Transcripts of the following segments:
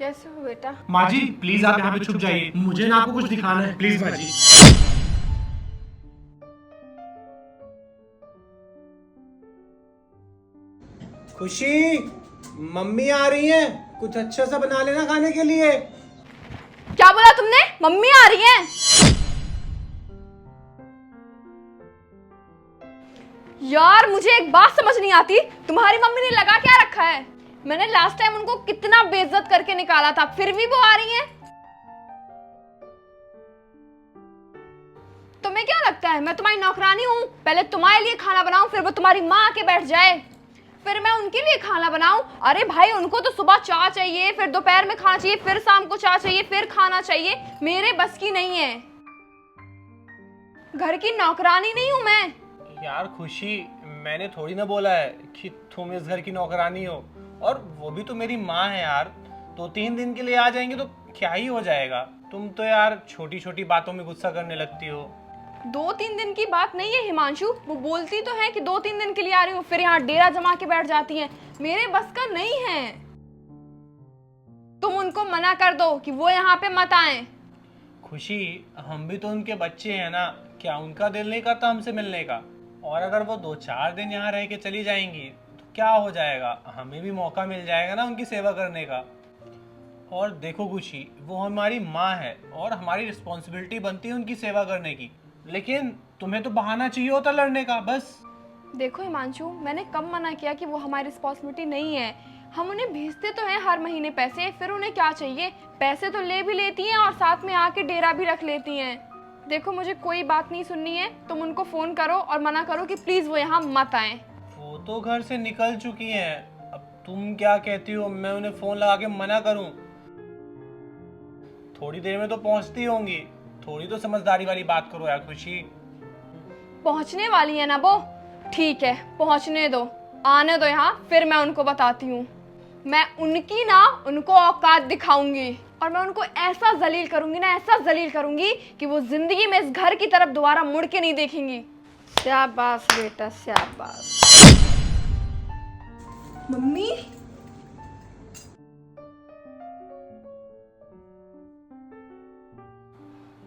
कैसे हो बेटा? माँ जी प्लीज आप यहाँ पे छुप जाइए, मुझे ना आपको कुछ दिखाना है, प्लीज माँ जी। खुशी, मम्मी आ रही है, कुछ अच्छा सा बना लेना खाने के लिए। क्या बोला तुमने? मम्मी आ रही है? यार मुझे एक बात समझ नहीं आती, तुम्हारी मम्मी ने लगा क्या रखा है? मैंने लास्ट टाइम उनको कितना बेइज्जत करके निकाला था, फिर भी वो आ रही हैं। तुम्हें क्या लगता है मैं तुम्हारी नौकरानी हूँ? पहले तुम्हारे लिए खाना बनाऊं, फिर वो तुम्हारी माँ आके बैठ जाए, फिर मैं उनके लिए खाना बनाऊं? अरे भाई, उनको तो सुबह चाय चाहिए, फिर दोपहर में खाना चाहिए, फिर शाम को चाय चाहिए, फिर खाना चाहिए। मेरे बस की नहीं है, घर की नौकरानी नहीं हूं मैं। यार खुशी, मैंने थोड़ी ना बोला है कि तुम इस घर की नौकरानी हो, और वो भी तो मेरी माँ है यार। 2-3 दिन के लिए आ जाएंगे तो क्या ही हो जाएगा। तुम तो यार छोटी छोटी बातों में गुस्सा करने लगती हो। 2-3 दिन की बात नहीं है हिमांशु, वो बोलती तो है कि 2-3 दिन के लिए आ रही हूँ, फिर यहाँ डेरा जमा के बैठ जाती है। मेरे बस का नहीं है। तुम उनको मना कर दो कि वो यहाँ पे मत आए। खुशी, हम भी तो उनके बच्चे हैं ना, क्या उनका दिल नहीं करता हमसे मिलने का? और अगर वो 2-4 दिन यहाँ रह के चली जाएंगी तो क्या हो जाएगा, हमें भी मौका मिल जाएगा ना उनकी सेवा करने का। और देखो खुशी, वो हमारी माँ है और हमारी रिस्पॉन्सिबिलिटी बनती है उनकी सेवा करने की, लेकिन तुम्हें तो बहाना चाहिए होता लड़ने का बस। देखो हिमांशु, मैंने कब मना किया कि वो हमारी रिस्पॉन्सिबिलिटी नहीं है? हम उन्हें भेजते तो हैं हर महीने पैसे, फिर उन्हें क्या चाहिए? पैसे तो ले भी लेती हैं और साथ में आके डेरा भी रख लेती हैं। देखो मुझे कोई बात नहीं सुननी है, तुम उनको फोन करो और मना करो कि प्लीज वो यहाँ मत आए। वो तो घर से निकल चुकी हैं, अब तुम क्या कहती हो मैं उन्हें फोन लगा के मना करूं? थोड़ी देर में तो पहुंचती होंगी, थोड़ी तो समझदारी वाली बात करो यार खुशी। पहुंचने वाली है ना वो? ठीक है, पहुंचने दो, आने दो यहाँ, फिर मैं उनको बताती हूँ। मैं उनकी ना उनको औकात दिखाऊंगी, और मैं उनको ऐसा जलील करूंगी ना, ऐसा जलील करूंगी कि वो जिंदगी में इस घर की तरफ दोबारा मुड़ के नहीं देखेंगी। शाबाश बेटा, शाबाश। मम्मी,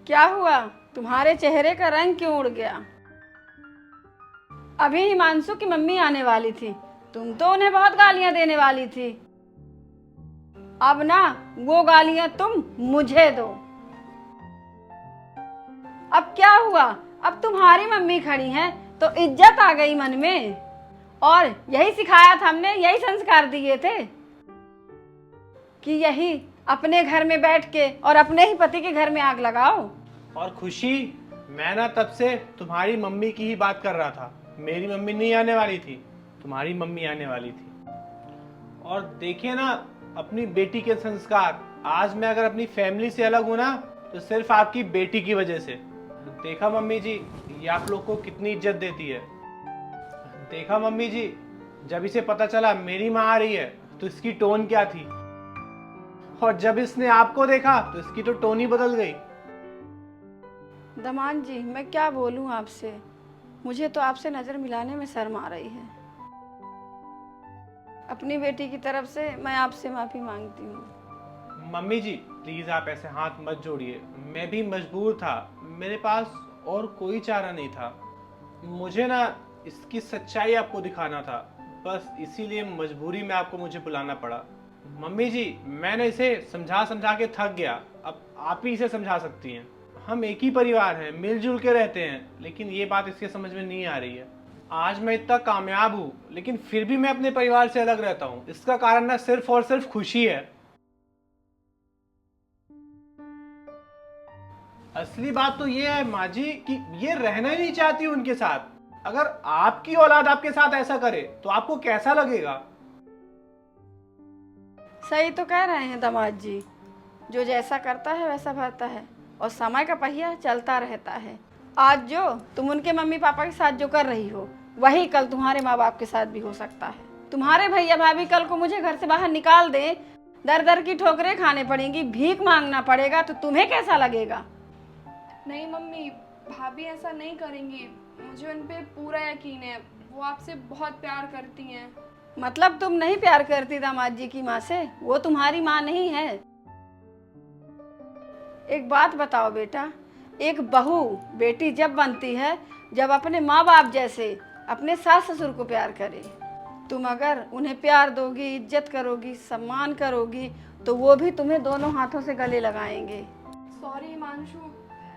क्या हुआ? तुम्हारे चेहरे का रंग क्यों उड़ गया? अभी हिमांशु की मम्मी आने वाली थी, तुम तो उन्हें बहुत गालियां देने वाली थी। अब ना वो गालियां तुम मुझे दो। अब क्या हुआ? अब तुम्हारी मम्मी खड़ी हैं तो इज्जत आ गई मन में। और यही सिखाया था हमने, यही संस्कार दिए थे कि यही अपने घर में बैठ के और अपने ही पति के घर में आग लगाओ। और खुशी, मैं ना तब से तुम्हारी मम्मी की ही बात कर रहा था। मेरी मम्मी नहीं आने वाली थी, तुम्हारी मम्मी आने वाली थी। और देखिए ना अपनी बेटी के संस्कार, आज मैं अगर अपनी फैमिली से अलग हूं ना तो सिर्फ आपकी बेटी की वजह से। देखा मम्मी जी, ये आप लोग को कितनी इज्जत देती है। देखा मम्मी जी, जब इसे पता चला मेरी माँ आ रही है तो इसकी टोन क्या थी, और जब इसने आपको देखा तो इसकी तो टोन ही बदल गई। दमान जी, मैं क्या बोलूं आपसे, मुझे तो आपसे नजर मिलाने में शर्म आ रही है। अपनी बेटी की तरफ से मैं आपसे माफी मांगती हूँ। मम्मी जी प्लीज आप ऐसे हाथ मत जोड़िए, मैं भी मजबूर था, मेरे पास और कोई चारा नहीं था। मुझे ना इसकी सच्चाई आपको दिखाना था, बस इसीलिए मजबूरी में आपको मुझे बुलाना पड़ा। मम्मी जी मैंने इसे समझा समझा के थक गया, अब आप ही इसे समझा सकती हैं। हम एक ही परिवार हैं, मिलजुल के रहते हैं, लेकिन ये बात इसके समझ में नहीं आ रही है। आज मैं इतना कामयाब हूँ लेकिन फिर भी मैं अपने परिवार से अलग रहता हूँ, इसका कारण ना सिर्फ और सिर्फ खुशी है। असली बात तो ये है माँ जी कि ये रहना ही नहीं चाहती उनके साथ। अगर आपकी औलाद आपके साथ ऐसा करे तो आपको कैसा लगेगा? सही तो कह रहे हैं दामाद जी, जो जैसा करता है वैसा भरता है, और समय का पहिया चलता रहता है। आज जो तुम उनके मम्मी पापा के साथ जो कर रही हो, वही कल तुम्हारे माँ बाप के साथ भी हो सकता है। तुम्हारे भैया भाभी कल को मुझे घर से बाहर निकाल दे, दर दर की ठोकरें खाने पड़ेंगी, भीख मांगना पड़ेगा, तो तुम्हें कैसा लगेगा? नहीं मम्मी, भाभी ऐसा नहीं करेंगी, मुझे उन पे पूरा यकीन है, वो आपसे बहुत प्यार करती हैं। मतलब तुम नहीं प्यार करती दामाद जी की माँ से? वो तुम्हारी माँ नहीं है। एक बात बताओ बेटा, एक बहू बेटी जब बनती है जब अपने माँ बाप जैसे अपने सास ससुर को प्यार करे। तुम अगर उन्हें प्यार दोगी, इज्जत करोगी, सम्मान करोगी तो वो भी तुम्हें दोनों हाथों से गले लगाएंगे। सॉरी हिमांशु,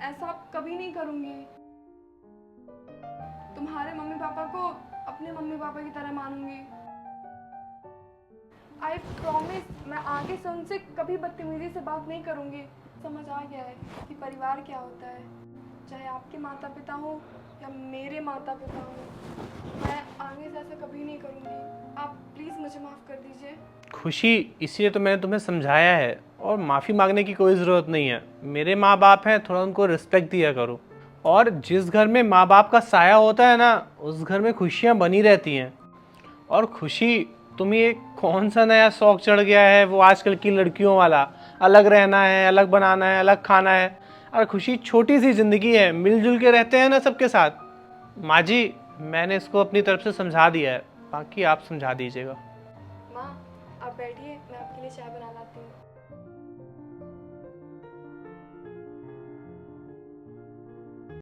ऐसा कभी नहीं करूँगी। तुम्हारे मम्मी पापा को अपने मम्मी पापा की तरह मानूंगी। आई प्रॉमिस, मैं आगे से उनसे कभी बदतमीजी से बात नहीं करूँगी। समझ आ गया है कि परिवार क्या होता है, चाहे आपके माता पिता हो या मेरे माता पिता हो। मैं आगे से ऐसा कभी नहीं करूँगी। आप प्लीज़ मुझे माफ़ कर दीजिए। खुशी, इसलिए तो मैंने तुम्हें समझाया है, और माफ़ी मांगने की कोई ज़रूरत नहीं है। मेरे माँ बाप हैं, थोड़ा उनको रिस्पेक्ट दिया करो। और जिस घर में माँ बाप का साया होता है ना, उस घर में खुशियाँ बनी रहती हैं। और खुशी, तुम्हें ये कौन सा नया शौक चढ़ गया है, वो आजकल की लड़कियों वाला, अलग रहना है, अलग बनाना है, अलग खाना है। और खुशी, छोटी सी ज़िंदगी है, मिलजुल के रहते हैं ना सबके साथ। माँ जी, मैंने इसको अपनी तरफ से समझा दिया है, बाकी आप समझा दीजिएगा। माँ, आप बैठिए, मैं आपके लिए चाय बना लाती हूँ।